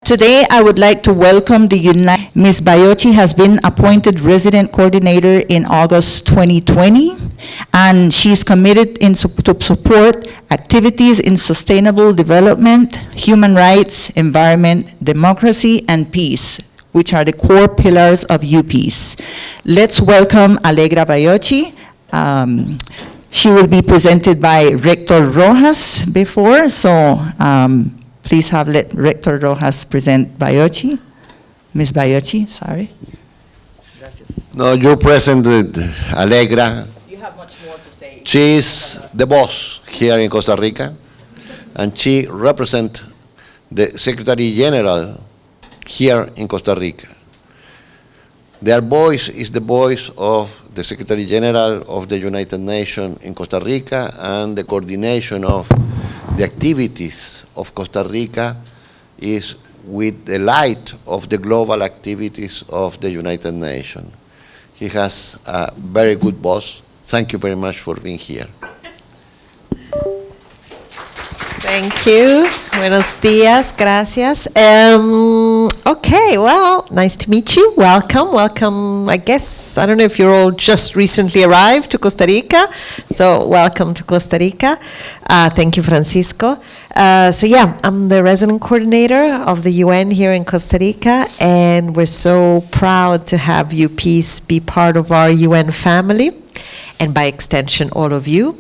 Today, I would like to welcome Ms. Baiocchi has been appointed resident coordinator in August 2020, and she's committed to support activities in sustainable development, human rights, environment, democracy, and peace, which are the core pillars of UPeace. Let's welcome Allegra Baiocchi. She will be presented by Rector Rojas before, so please let Rector Rojas present Baiocchi. Ms. Baiocchi, sorry. Gracias. No, you presented Allegra. You have much more to say. She's the boss here in Costa Rica, and she represents the Secretary General here in Costa Rica. Their voice is the voice of the Secretary General of the United Nations in Costa Rica, and the coordination of the activities of Costa Rica is with the light of the global activities of the United Nations. He has a very good boss. Thank you very much for being here. Thank you. Buenos días. Gracias. Okay, well, nice to meet you. Welcome, welcome. I guess, I don't know if you're all just recently arrived to Costa Rica, so welcome to Costa Rica. Thank you, Francisco. So yeah, I'm the resident coordinator of the UN here in Costa Rica, and we're so proud to have UPeace be part of our UN family, and by extension, all of you.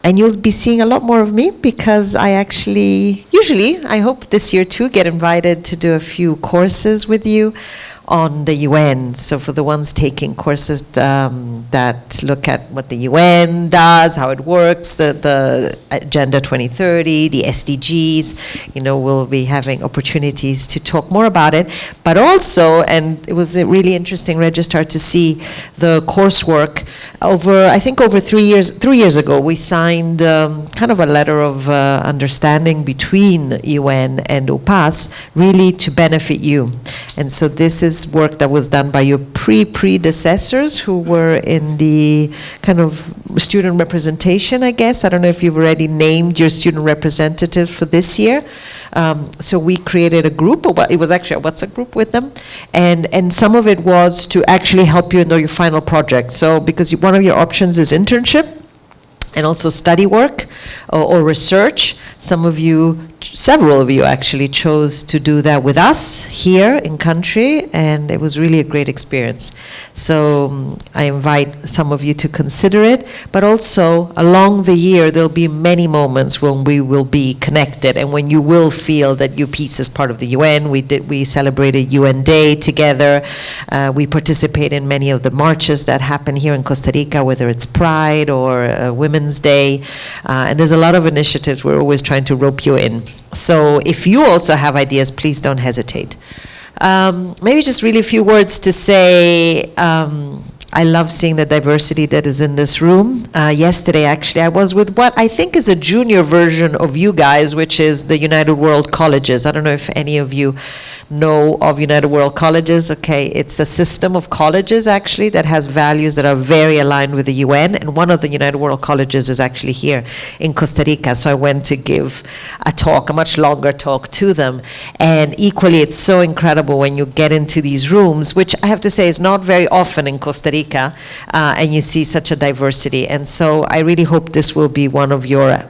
And you'll be seeing a lot more of me because I usually, I hope this year too, get invited to do a few courses with you on the UN. So for the ones taking courses that look at what the UN does, how it works, the Agenda 2030, the SDGs, we'll be having opportunities to talk more about it. But also, and it was a really interesting registrar to see the coursework I think over 3 years ago, we signed kind of a letter of understanding between UN and UPAS, really to benefit you. And so this is work that was done by your predecessors who were in the kind of student representation, I guess. I don't know if you've already named your student representative for this year. So we created a group, it was actually a WhatsApp group with them, and some of it was to actually help you in your final project. So because one of your options is internship and also study work or research. Several of you actually chose to do that with us here in country, and it was really a great experience. So I invite some of you to consider it, but also along the year there'll be many moments when we will be connected and when you will feel that UPeace is part of the UN. We celebrated UN Day together. We participate in many of the marches that happen here in Costa Rica, whether it's Pride or Women's Day, and there's a lot of initiatives. We're always trying to rope you in. So if you also have ideas, please don't hesitate. Maybe just really a few words to say, I love seeing the diversity that is in this room. Yesterday, actually, I was with what I think is a junior version of you guys, which is the United World Colleges. I don't know if any of you know of United World Colleges. Okay, it's a system of colleges, actually, that has values that are very aligned with the UN, and one of the United World Colleges is actually here in Costa Rica. So I went to give a much longer talk to them, and equally, it's so incredible when you get into these rooms, which I have to say is not very often in Costa Rica, and you see such a diversity. And so I really hope this will be one of your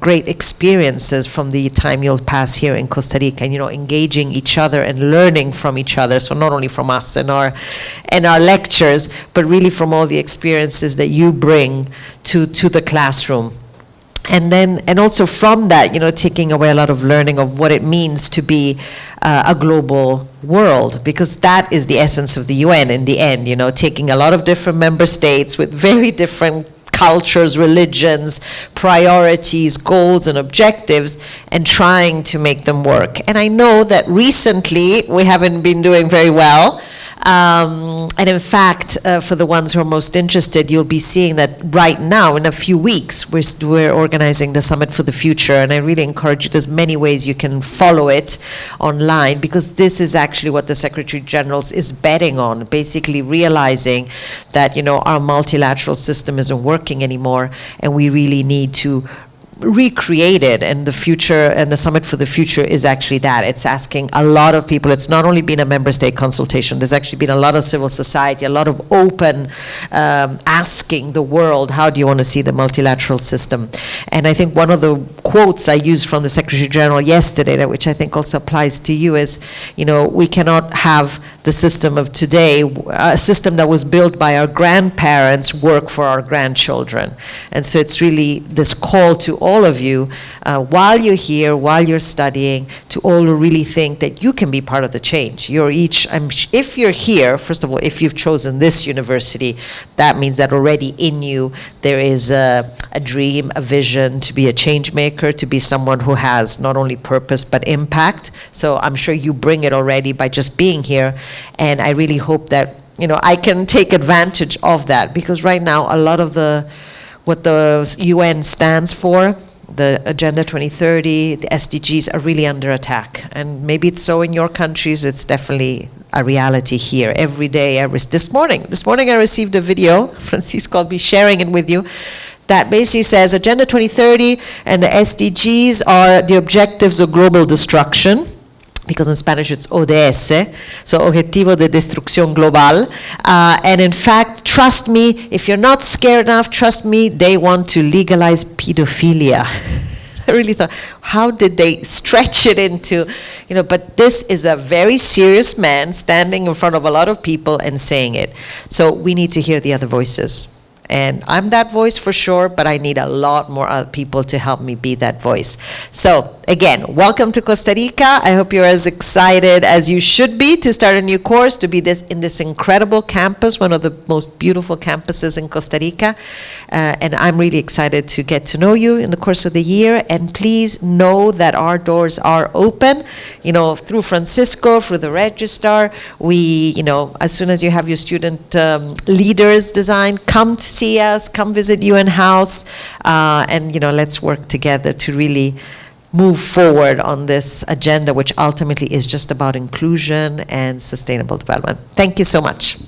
great experiences from the time you'll pass here in Costa Rica, and engaging each other and learning from each other. So not only from us and our lectures, but really from all the experiences that you bring to the classroom. And also from that, taking away a lot of learning of what it means to be a global world, because that is the essence of the UN in the end, taking a lot of different member states with very different cultures, religions, priorities, goals, and objectives, and trying to make them work. And I know that recently we haven't been doing very well. And in fact, for the ones who are most interested, you'll be seeing that right now, in a few weeks, we're organizing the Summit for the Future, and I really encourage you, there's many ways you can follow it online, because this is actually what the Secretary General is betting on, basically realizing that, our multilateral system isn't working anymore, and we really need to recreated, and the future and the Summit for the Future is actually that. It's asking a lot of people. It's not only been a member state consultation, there's actually been a lot of civil society, a lot of open asking the world, how do you want to see the multilateral system? And I think one of the quotes I used from the Secretary General yesterday, that which I think also applies to you, is, we cannot have the system of today, a system that was built by our grandparents, work for our grandchildren. And so it's really this call to all of you, while you're here, while you're studying, to all really think that you can be part of the change. You're each, if you're here, first of all, if you've chosen this university, that means that already in you there is a dream, a vision to be a change maker, to be someone who has not only purpose but impact. So I'm sure you bring it already by just being here. And I really hope that, I can take advantage of that, because right now a lot of what the UN stands for, the Agenda 2030, the SDGs, are really under attack. And maybe it's so in your countries, it's definitely a reality here. Every day, this morning I received a video, Francisco, I'll be sharing it with you, that basically says Agenda 2030 and the SDGs are the objectives of global destruction, because in Spanish it's ODS, so Objetivo de Destrucción Global. And in fact, trust me, if you're not scared enough, trust me, they want to legalize pedophilia. I really thought, how did they stretch it into, but this is a very serious man standing in front of a lot of people and saying it. So we need to hear the other voices. And I'm that voice for sure, but I need a lot more other people to help me be that voice. So again, welcome to Costa Rica. I hope you're as excited as you should be to start a new course, to be in this incredible campus, one of the most beautiful campuses in Costa Rica. And I'm really excited to get to know you in the course of the year. And please know that our doors are open, through Francisco, through the registrar. We, as soon as you have your student leaders design, come to see us, come visit UN House, and let's work together to really move forward on this agenda, which ultimately is just about inclusion and sustainable development. Thank you so much.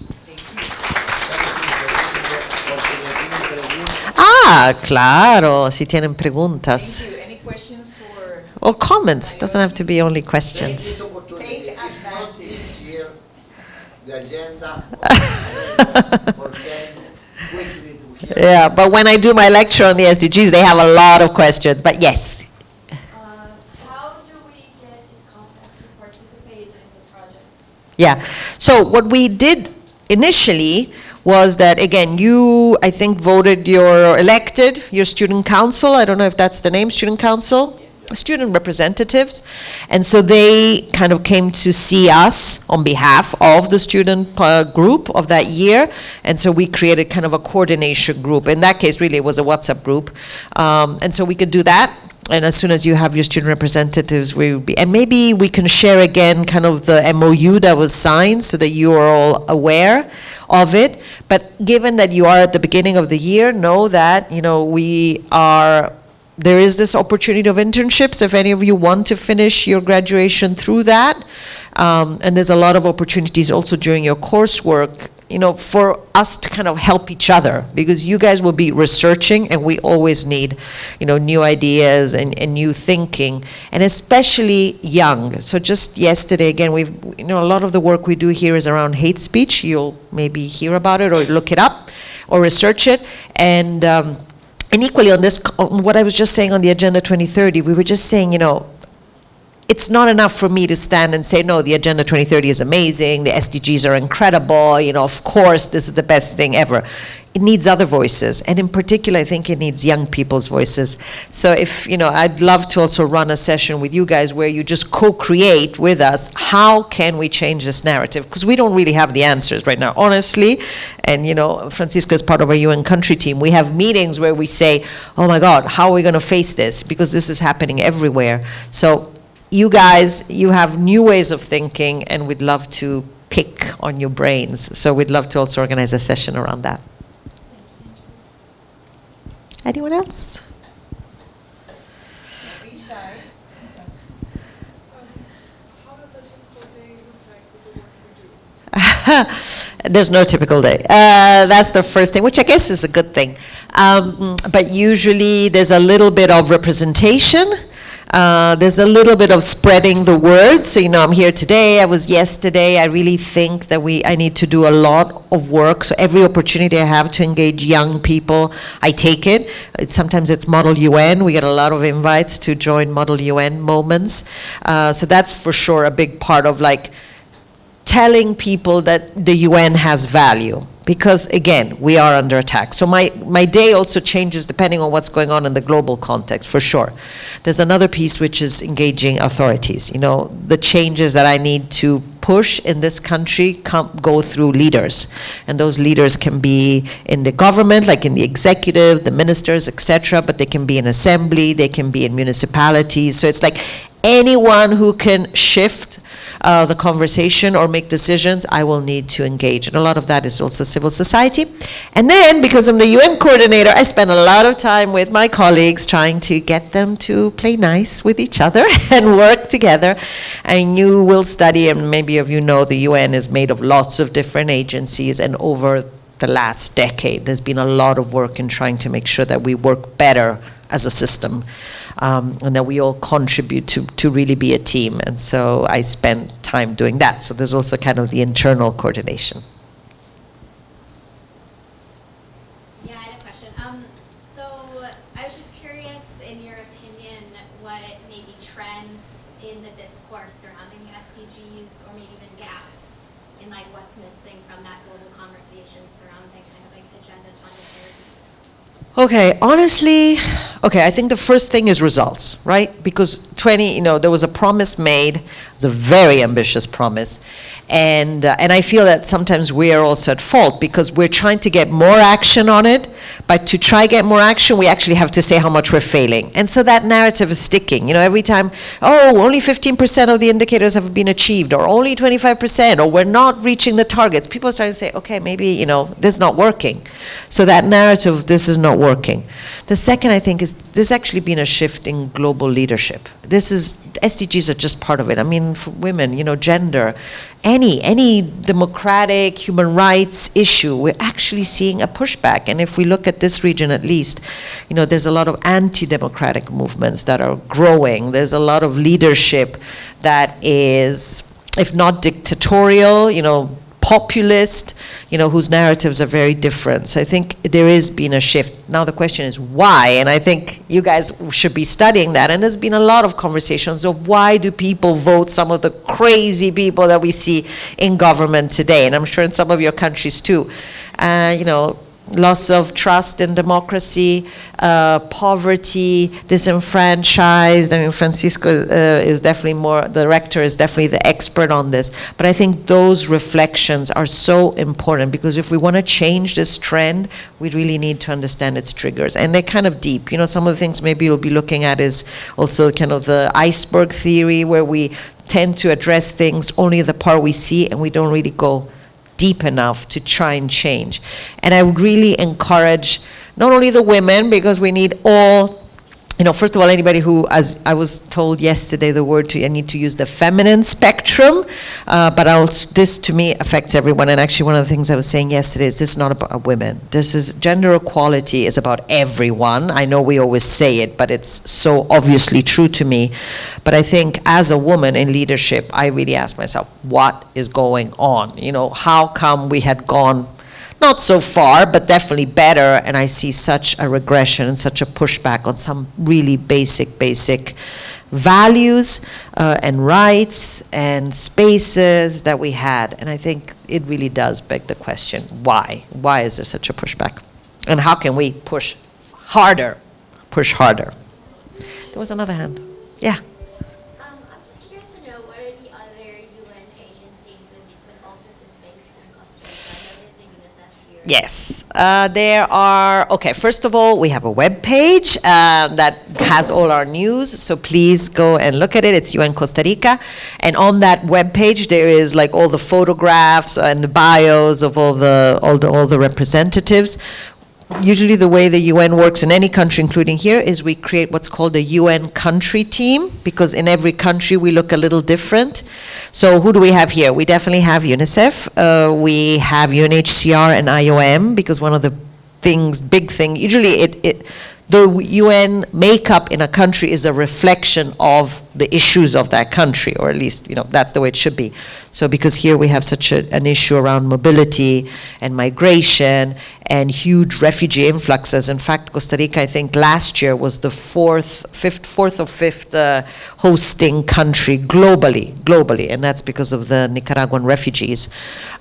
Claro, si tienen preguntas. Thank you. Any questions for... Or comments, doesn't have to be only questions. The agenda for them quickly to hear. Yeah, but when I do my lecture on the SDGs, they have a lot of questions. But yes. How do we get in contact to participate in the projects? Yeah. So what we did initially was that, again, you, I think, elected your student council. I don't know if that's the name, student council? Student representatives, and so they kind of came to see us on behalf of the student group of that year, and so we created kind of a coordination group. In that case, really, it was a WhatsApp group, and so we could do that. And as soon as you have your student representatives, we will be, and maybe we can share again kind of the MOU that was signed so that you are all aware of it. But given that you are at the beginning of the year, know that, there is this opportunity of internships if any of you want to finish your graduation through that. And there's a lot of opportunities also during your coursework, for us to kind of help each other, because you guys will be researching and we always need, new ideas and new thinking, and especially young. So just yesterday, again, we've, a lot of the work we do here is around hate speech. You'll maybe hear about it or look it up or research it. And equally on what I was just saying on the Agenda 2030, we were just saying, it's not enough for me to stand and say, no, the Agenda 2030 is amazing, the SDGs are incredible, of course, this is the best thing ever. It needs other voices, and in particular, I think it needs young people's voices. So if, I'd love to also run a session with you guys where you just co-create with us, how can we change this narrative? Because we don't really have the answers right now, honestly. And, Francisco is part of our UN country team. We have meetings where we say, oh my God, how are we going to face this? Because this is happening everywhere. So you guys, you have new ways of thinking, and we'd love to pick on your brains. So we'd love to also organize a session around that. Anyone else? How does a typical day look like with the work you do? There's no typical day. That's the first thing, which I guess is a good thing. But usually there's a little bit of representation. There's a little bit of spreading the word. So, I'm here today, I was yesterday. I really think that I need to do a lot of work. So every opportunity I have to engage young people, I take it. Sometimes it's Model UN. We get a lot of invites to join Model UN moments. So that's for sure a big part of telling people that the UN has value. Because again, we are under attack. So my day also changes depending on what's going on in the global context, for sure. There's another piece which is engaging authorities. The changes that I need to push in this country go through leaders. And those leaders can be in the government, like in the executive, the ministers, etc., but they can be in assembly, they can be in municipalities. So it's like anyone who can shift the conversation or make decisions, I will need to engage. And a lot of that is also civil society. And then, because I'm the UN coordinator, I spend a lot of time with my colleagues trying to get them to play nice with each other and work together. And you will study, and maybe of you know, the UN is made of lots of different agencies, and over the last decade, there's been a lot of work in trying to make sure that we work better as a system. And that we all contribute to really be a team. And so I spend time doing that. So there's also kind of the internal coordination. Yeah, I had a question. So I was just curious, in your opinion, what maybe trends in the discourse surrounding SDGs, or maybe even gaps in what's missing from that global conversation surrounding kind of Agenda 2030? Okay, honestly, I think the first thing is results, right? Because there was a promise made, it's a very ambitious promise, and I feel that sometimes we are also at fault because we're trying to get more action on it, but to try get more action, we actually have to say how much we're failing. And so that narrative is sticking, every time, only 15% of the indicators have been achieved, or only 25%, or we're not reaching the targets. People are starting to say, okay, maybe, this is not working. So that narrative, this is not working. The second, I think, is there's actually been a shift in global leadership. SDGs are just part of it. I mean, for women, gender, any democratic human rights issue, we're actually seeing a pushback. And if we look at this region at least, there's a lot of anti-democratic movements that are growing. There's a lot of leadership that is, if not dictatorial, populist, whose narratives are very different. So I think there is been a shift. Now the question is why, and I think you guys should be studying that. And there's been a lot of conversations of why do people vote some of the crazy people that we see in government today, and I'm sure in some of your countries too. Loss of trust in democracy, poverty, disenfranchised. I mean, Francisco is definitely the rector is definitely the expert on this. But I think those reflections are so important, because if we want to change this trend, we really need to understand its triggers. And they're kind of deep. Some of the things maybe you'll be looking at is also kind of the iceberg theory, where we tend to address things only the part we see, and we don't really go deep enough to try and change. And I would really encourage not only the women, because we need all, first of all, anybody who, as I was told yesterday, I need to use the feminine spectrum, but this to me affects everyone. And actually one of the things I was saying yesterday is this is not about women. Gender equality is about everyone. I know we always say it, but it's so obviously true to me. But I think as a woman in leadership, I really ask myself, what is going on? How come we had gone not so far, but definitely better, and I see such a regression and such a pushback on some really basic values and rights and spaces that we had. And I think it really does beg the question, why? Why is there such a pushback? And how can we push harder? There was another hand. Yeah. I'm just curious to know, what are the other UN agencies with offices based in Costa Rica? I know there's a UNICEF here. Yes, there are, first of all, we have a web page that has all our news, so please go and look at it. It's UN Costa Rica, and on that web page there is all the photographs and the bios of all the representatives. Usually the way the UN works in any country, including here, is we create what's called a UN country team, because in every country we look a little different. So who do we have here? We definitely have UNICEF. We have UNHCR and IOM, because one of the things, big thing. Usually the UN makeup in a country is a reflection of the issues of that country, or at least, that's the way it should be. So because here we have such an issue around mobility and migration and huge refugee influxes. In fact, Costa Rica, I think last year was the fourth or fifth hosting country globally, and that's because of the Nicaraguan refugees,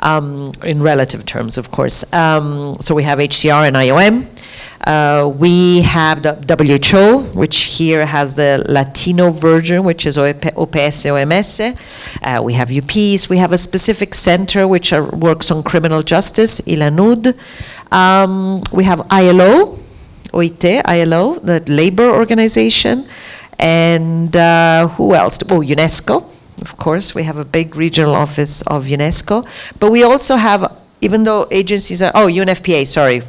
in relative terms, of course. So we have HCR and IOM. We have the WHO, which here has the Latino version, which is OPS, OMS. We have UPs. We have a specific center which works on criminal justice, ILANUD. We have ILO, ILO, the labor organization. And who else? Oh, UNESCO, of course. We have a big regional office of UNESCO. But we also have, even though agencies are, UNFPA, sorry,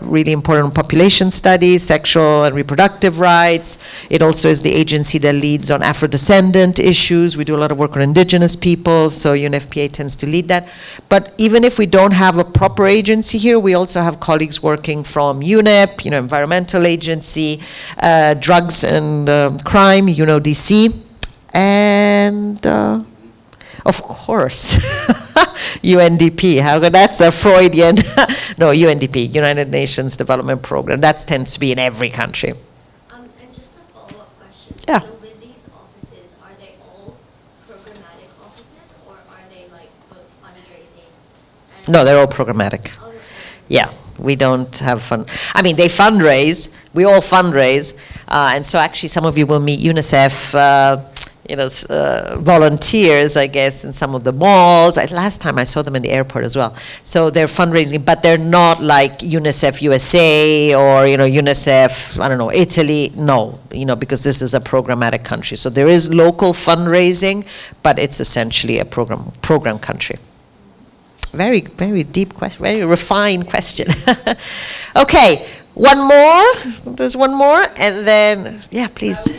really important population studies, sexual and reproductive rights. It also is the agency that leads on Afro-descendant issues. We do a lot of work on indigenous people, so UNFPA tends to lead that. But even if we don't have a proper agency here, we also have colleagues working from UNEP, Environmental Agency, Drugs and Crime, DC, and of course, UNDP, that's a Freudian, no, UNDP, United Nations Development Program, that tends to be in every country. And just a follow-up question. Yeah. So with these offices, are they all programmatic offices, or are they like both fundraising and... No, they're all programmatic. Oh, they're programmatic. Yeah, we don't have fun. I mean, they fundraise, we all fundraise, and so actually some of you will meet UNICEF volunteers, I guess, in some of the malls. Last time I saw them in the airport as well. So they're fundraising, but they're not like UNICEF USA or, UNICEF, I don't know, Italy. No, because this is a programmatic country. So there is local fundraising, but it's essentially a program country. Very, very deep question, very refined question. Okay, one more. There's one more, and then, yeah, please.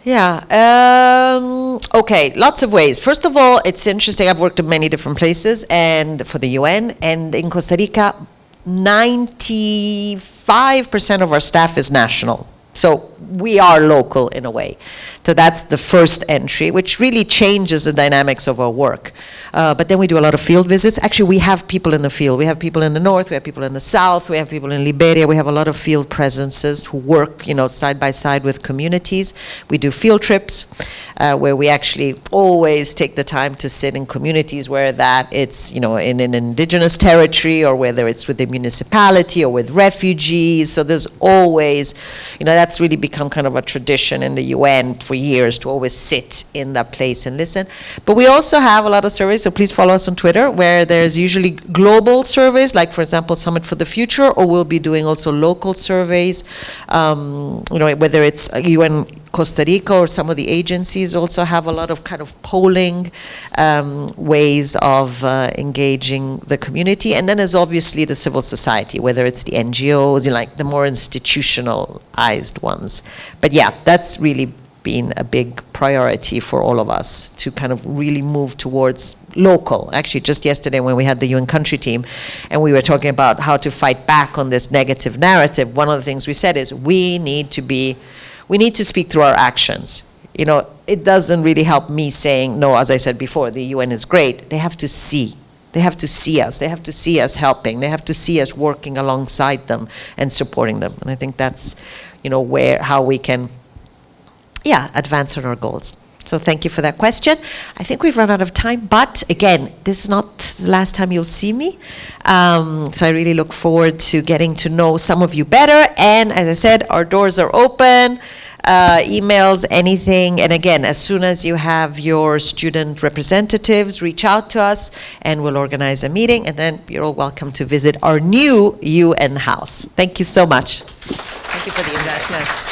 Yeah, okay, lots of ways. First of all, it's interesting, I've worked in many different places and for the UN, and in Costa Rica, 95% of our staff is national. So we are local in a way. So that's the first entry, which really changes the dynamics of our work. But then we do a lot of field visits. Actually, we have people in the field. We have people in the north, we have people in the south, we have people in Liberia. We have a lot of field presences who work, side by side with communities. We do field trips where we actually always take the time to sit in communities where that it's, in an indigenous territory, or whether it's with the municipality or with refugees. So there's always, that's really become kind of a tradition in the UN for years to always sit in that place and listen. But we also have a lot of surveys, so please follow us on Twitter, where there's usually global surveys, like for example, Summit for the Future, or we'll be doing also local surveys, whether it's UN Costa Rica or some of the agencies also have a lot of kind of polling ways of engaging the community. And then there's obviously the civil society, whether it's the NGOs, like the more institutionalized ones. But yeah, that's really been a big priority for all of us to kind of really move towards local. Actually, just yesterday when we had the UN country team and we were talking about how to fight back on this negative narrative, one of the things we said is we need to speak through our actions. It doesn't really help me saying, no, as I said before, the UN is great. They have to see. They have to see us. They have to see us helping. They have to see us working alongside them and supporting them. And I think that's, how we can, advance on our goals. So thank you for that question. I think we've run out of time, but again, this is not the last time you'll see me. So I really look forward to getting to know some of you better. And as I said, our doors are open. Emails, anything. And again, as soon as you have your student representatives, reach out to us and we'll organize a meeting. And then you're all welcome to visit our new UN house. Thank you so much. Thank you for the invitation.